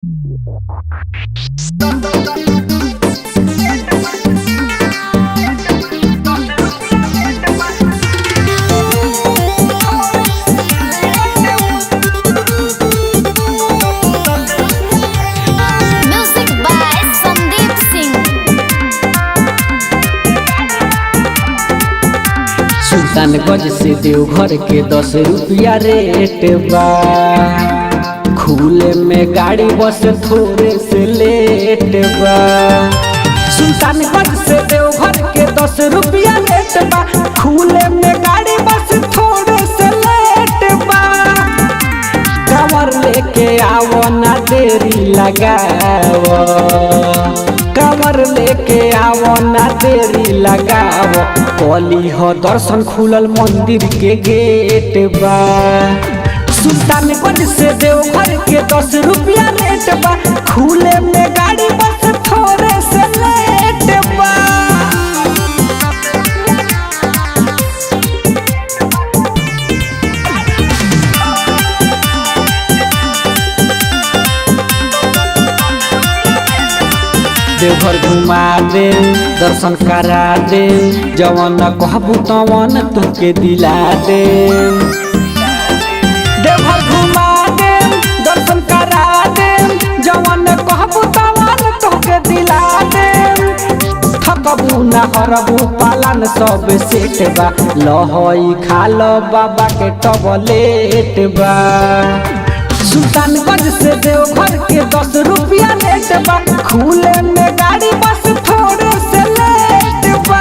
Music by Sandeep Singh. Sultanganj से देवघर के 10 रुपया रेट बा। खुले में गाड़ी बस थोड़े से लेट बा। सुल्तानगंज से देवघर के 10 रुपया रेट बा। खुले में गाड़ी बस थोड़े से लेट बा। कवर लेके आवो ना देरी लगावो, कवर लेके आवो ना देरी लगावो। कली हो दर्शन खुलल मंदिर के गेट बा। सुल्तानगंज से देवघर के 10 रुपया रेट बा। खुले में गाड़ी बस थोड़े से लेट बा। देवघर घुमा दे, दर्शन करा दे, जवन कहबू तवन तुके दिला दे। देवघर घुमा दे, दर्शन करा दे, जवन कहबू तवन तुके दिला दे। थकबू ना हरबू पालन सब सेट बा। लहई खाल बाबा के टबलेट बा। सुल्तानगंज से देवघर के 10 रुपया रेट बा। खुले में गाड़ी बस थोड़े से लेट बा।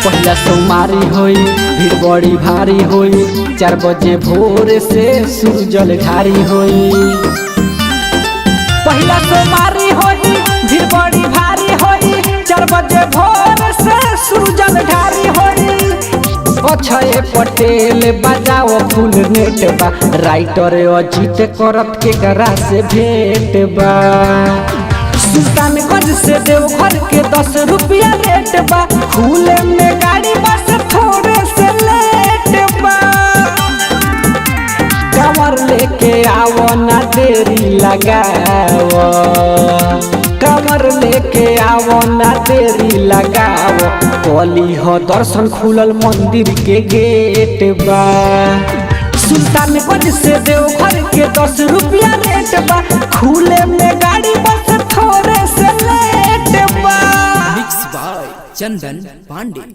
पहला सोमवारी होई, भीड़ बड़ी भारी होई। 4 बजे भोर से सूरजल ढारी होई। पहला सोमवारी होई, भीड़ बड़ी भारी होई। 4 बजे भोर से सूरजल ढारी होई। अक्षय पटेल बजाओ फुल नेट बा। राइटर अजीत करत के करा से भेंट बा। सुल्तानगंज से देवघर के 10 रुपया रेट बा। खुले में गाड़ी बस थोड़े से लेट बा। कवर लेके आवो ना देरी लगावो, कवर लेके आवो ना देरी लगावो। कली हो दर्शन खुलल मंदिर के गेट बा। सुल्तानगंज से देवघर के 10 रुपया रेट बा। खुले में गाड़ी बस थोड़े से लेट बा। Mix by Chandan Pandey.